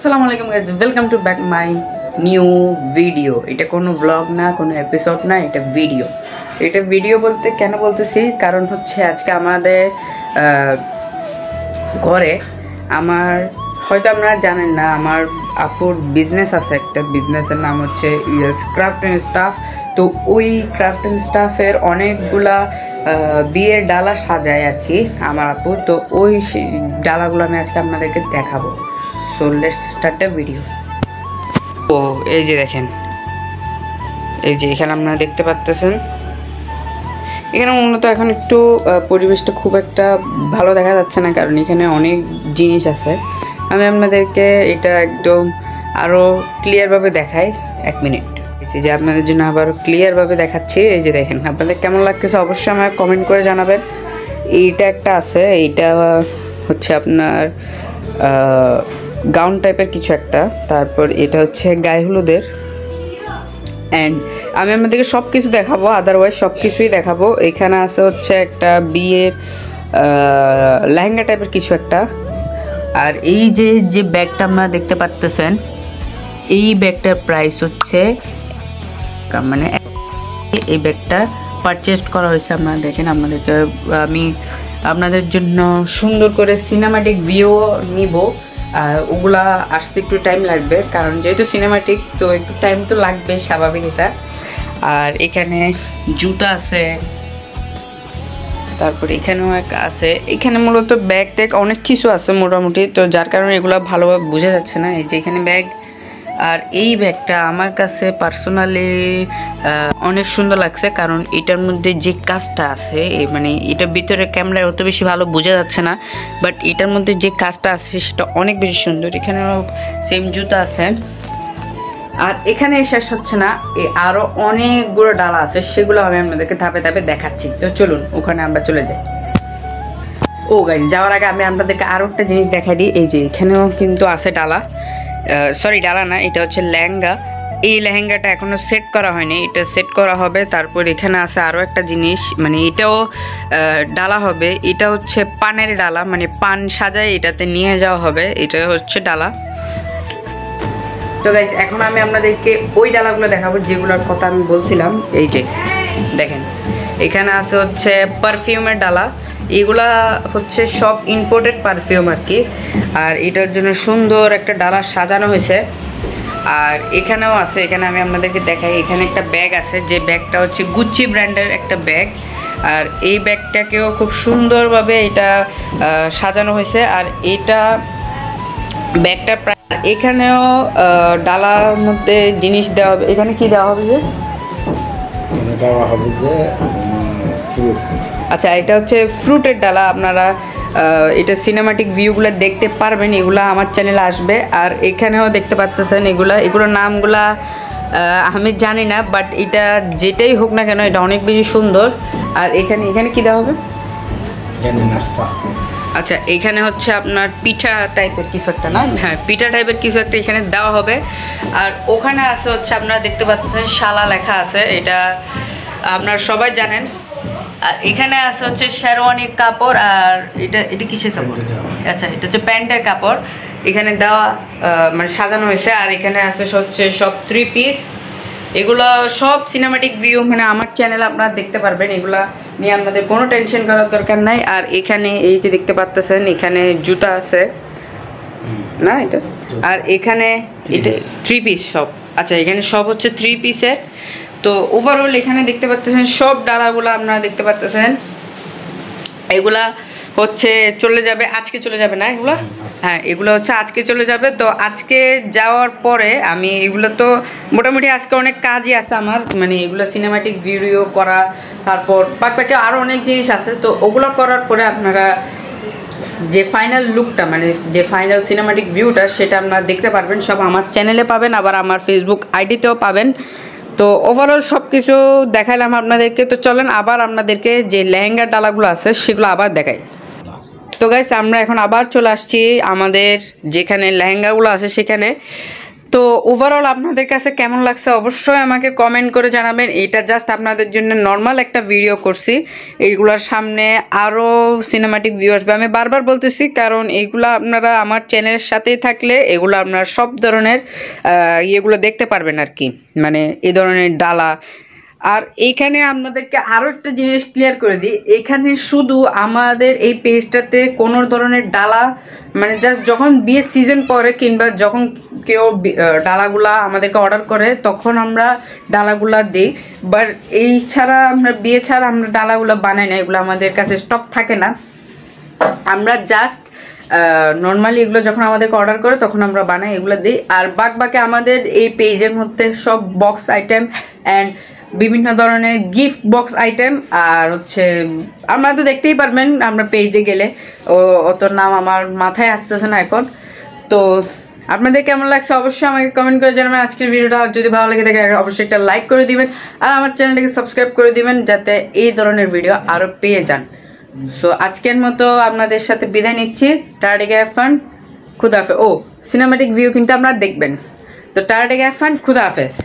আসসালামু আলাইকুম guys, welcome to back my new video. এটা কোনো ব্লগ না, কোনো এপিসোড না, এটা ভিডিও। এটা ভিডিও বলতে কেন বলতেছি, কারণ হচ্ছে আজকে আমাদের ঘরে হয়তো আপনারা জানেন না, আমার আপুর বিজনেস আছে একটা। বিজনেসের নাম হচ্ছে ইউএস ক্রাফট অ্যান্ড স্টাফ। তো ওই ক্রাফট অ্যান্ড স্টাফের অনেকগুলা বিয়ের ডালা সাজায় আর কি আমার আপু। তো ওই ডালাগুলো আমি আজকে আপনাদেরকে দেখাবো। So let's start the video. ও এই যে দেখেন, এই যে এখানে আপনারা দেখতে পাচ্ছেন, এখানে মূলত এখন একটু পরিবেশটা খুব একটা ভালো দেখা যাচ্ছে না, কারণ এখানে অনেক জিনিস আছে। আমি আপনাদেরকে এটা একদম আরও ক্লিয়ারভাবে দেখাই। এক মিনিট, এই যে আপনাদের জন্য আবার ক্লিয়ারভাবে দেখাচ্ছি। এই যে দেখেন, আপনাদের কেমন লাগতেছে অবশ্যই আমাকে কমেন্ট করে জানাবেন। এইটা একটা আছে, এইটা হচ্ছে আপনার গাউন টাইপের কিছু একটা। তারপর এটা হচ্ছে গায়ে হলুদের। অ্যান্ড আমি আপনাদেরকে সব কিছু দেখাবো, আদারওয়াইজ সব কিছুই দেখাবো। এখানে আছে হচ্ছে একটা বিয়ের লেহেঙ্গা টাইপের কিছু একটা। আর এই যে ব্যাগটা আপনারা দেখতে পাচ্তেছেন, এই ব্যাগটার প্রাইস হচ্ছে, মানে এই ব্যাগটা পারচেজ করা হয়েছে। আপনারা দেখেন, আপনাদেরকে আমি আপনাদের জন্য সুন্দর করে সিনেমাটিক ভিউ নিব। ওগুলা আসতে একটু টাইম লাগবে, কারণ যেহেতু সিনেমাটিক তো একটু টাইম তো লাগবে, স্বাভাবিক এটা। আর এখানে জুতা আছে, তারপর এখানেও এক আছে। এখানে মূলত ব্যাগ ট্যাগ অনেক কিছু আছে মোটামুটি, তো যার কারণে এগুলো ভালোভাবে বোঝা যাচ্ছে না। এই যে এখানে ব্যাগ। আর এই ব্যাগটা আমার কাছে পার্সোনালি অনেক সুন্দর লাগছে, কারণ এটার মধ্যে যে কাজটা আছে, মানে এটার ভিতরে ক্যামেরায় অত বেশি ভালো বোঝা যাচ্ছে না, বাট এটার মধ্যে যে কাজটা আছে সেটা অনেক বেশি সুন্দর। এখানেও সেম জুতা আছে। আর এখানে শেষ হচ্ছে না, আরও অনেকগুলো ডালা আছে, সেগুলো আমি আপনাদেরকে ধাপে ধাপে দেখাচ্ছি। তো চলুন ওখানে আমরা চলে যাই। ও গাইস, যাওয়ার আগে আমি আপনাদেরকে আরও একটা জিনিস দেখাই দিই। এই যে এখানেও কিন্তু আছে ডালা, সরি ডালা না, এটা হচ্ছে লেহেঙ্গা। এই লেহেঙ্গাটা এখনো সেট করা হয়নি, এটা সেট করা হবে। তারপর এখানে আছে আরও একটা জিনিস, মানে এটাও ডালা হবে। এটা হচ্ছে পানের ডালা, মানে পান সাজায় এটাতে নিয়ে যাওয়া হবে, এটা হচ্ছে ডালা। তো গাইস, এখন আমি আপনাদেরকে ওই ডালাগুলো দেখাবো যেগুলোর কথা আমি বলছিলাম। এই যে দেখেন, এখানে আছে হচ্ছে পারফিউমের ডালা। এগুলা হচ্ছে সব ইম্পোর্টেড পারফিউম আর কি। আর এটার জন্য সুন্দর একটা ডালা সাজানো হয়েছে। আর এখানেও আছে, এখানে আমি আপনাদেরকে দেখাই। এখানে একটা ব্যাগ আছে, যে ব্যাগটা হচ্ছে গুচি ব্র্যান্ডের একটা ব্যাগ। আর এই ব্যাগটাকেও খুব সুন্দরভাবে এটা সাজানো হয়েছে। আর এটা ব্যাগটা এখানেও ডালার মধ্যে জিনিস দেওয়া হবে। এখানে কি দেওয়া হবে, যে দেওয়া হবে যে ফ্রুট। আচ্ছা, এটা হচ্ছে ফ্রুটের ডালা। আপনারা এটা সিনেমাটিক ভিউগুলো দেখতে পারবেন, এগুলা আমার চ্যানেলে আসবে। আর এখানেও দেখতে পাচ্ছেন এগুলোর নামগুলা আমি জানি না, বাট এটা যেটাই হোক না কেন এটা অনেক বেশি সুন্দর। আর এখানে কি দেওয়া হবে, নাস্তা। আচ্ছা, এখানে হচ্ছে আপনার পিঠা টাইপের কিছু একটা, না? হ্যাঁ, পিঠা টাইপের কিছু একটা এখানে দেওয়া হবে। আর ওখানে আছে হচ্ছে, আপনারা দেখতে পাচ্ছেন শালা লেখা আছে, এটা আপনারা সবাই জানেন। আর এখানে আছে হচ্ছে শেরওয়ানির কাপড়। আর এটা কিসের কাপড়? আচ্ছা, এটা হচ্ছে প্যান্টের কাপড়। এখানে দেওয়া মানে সাজানো হয়েছে। আর এখানে আছে হচ্ছে সব 3 পিস। এগুলো সব সিনেমাটিক ভিউ, মানে আমার চ্যানেলে আপনারা দেখতে পারবেন। এগুলা নিয়ে আপনাদের কোনো টেনশন করার দরকার নাই। আর এখানে এই যে দেখতে পাচ্ছেন, এখানে জুতা আছে না এটা। আর এখানে এটা 3 পিস সব। আচ্ছা, এখানে সব হচ্ছে 3 পিসের। তো ওভারঅল এখানে দেখতে পাচ্ছেন সব ডালাগুলো আপনারা দেখতে পাচ্ছেন। এগুলা হচ্ছে চলে যাবে, আজকে চলে যাবে না এগুলো? হ্যাঁ, এগুলো হচ্ছে আজকে চলে যাবে। তো আজকে যাওয়ার পরে আমি এগুলো তো মোটামুটি আজকে অনেক কাজই আছে আমার, মানে এগুলো সিনেমাটিক ভিডিও করা, তারপর বাকি আরও অনেক জিনিস আছে। তো ওগুলো করার পরে আপনারা যে ফাইনাল লুকটা, মানে যে ফাইনাল সিনেমাটিক ভিউটা, সেটা আপনারা দেখতে পারবেন। সব আমার চ্যানেলে পাবেন, আবার আমার ফেসবুক আইডিতেও পাবেন। তো ওভারঅল সব কিছু দেখাইলাম আপনাদেরকে। তো চলেন আবার আপনাদেরকে যে লেহেঙ্গার ডালাগুলো আছে সেগুলো আবার দেখাই। তো গাইস, আমরা এখন আবার চলে আসছি আমাদের যেখানে লেহেঙ্গাগুলো আছে সেখানে। তো ওভারঅল আপনাদের কাছে কেমন লাগছে অবশ্যই আমাকে কমেন্ট করে জানাবেন। এটা জাস্ট আপনাদের জন্য নর্মাল একটা ভিডিও করছি, এইগুলোর সামনে আরও সিনেমাটিক ভিউ আসবে। আমি বারবার বলতেছি কারণ এইগুলো আপনারা আমার চ্যানেলের সাথেই থাকলে এগুলো আপনারা সব ধরনের ইয়েগুলো দেখতে পারবেন আর কি, মানে এই ধরনের ডালা। আর এইখানে আপনাদেরকে আরও একটা জিনিস ক্লিয়ার করে দিই, এখানে শুধু আমাদের এই পেজটাতে কোনো ধরনের ডালা, মানে জাস্ট যখন বিয়ের সিজন পরে কিংবা যখন কেউ ডালাগুলা আমাদেরকে অর্ডার করে তখন আমরা ডালাগুলা দিই। বাট এই ছাড়া আমরা বিয়ে ছাড়া আমরা ডালাগুলো বানাই না, এগুলো আমাদের কাছে স্টক থাকে না। আমরা জাস্ট নর্মালি এগুলো যখন আমাদেরকে অর্ডার করে তখন আমরা বানাই, এগুলো দিই। আর বাকি আমাদের এই পেজের মধ্যে সব বক্স আইটেম অ্যান্ড বিভিন্ন ধরনের গিফট বক্স আইটেম, আর হচ্ছে আপনারা তো দেখতেই পারবেন আমরা পেজে গেলে, অত নাম আমার মাথায় আসতেছে না এখন। তো আপনাদের কেমন লাগছে অবশ্যই আমাকে কমেন্ট করে জানাবেন। আজকের ভিডিওটা যদি ভালো লাগে থাকে অবশ্যই একটা লাইক করে দিবেন, আর আমার চ্যানেলটাকে সাবস্ক্রাইব করে দিবেন যাতে এই ধরনের ভিডিও আরও পেয়ে যান। সো আজকের মতো আপনাদের সাথে বিদায় নিচ্ছি। টাটা টেক হ্যাভ ফান, খুদা হাফেজ। ও সিনেমাটিক ভিউ কিন্তু আপনারা দেখবেন। তো টাটা টেক হ্যাভ ফান, খুদা হাফেজ।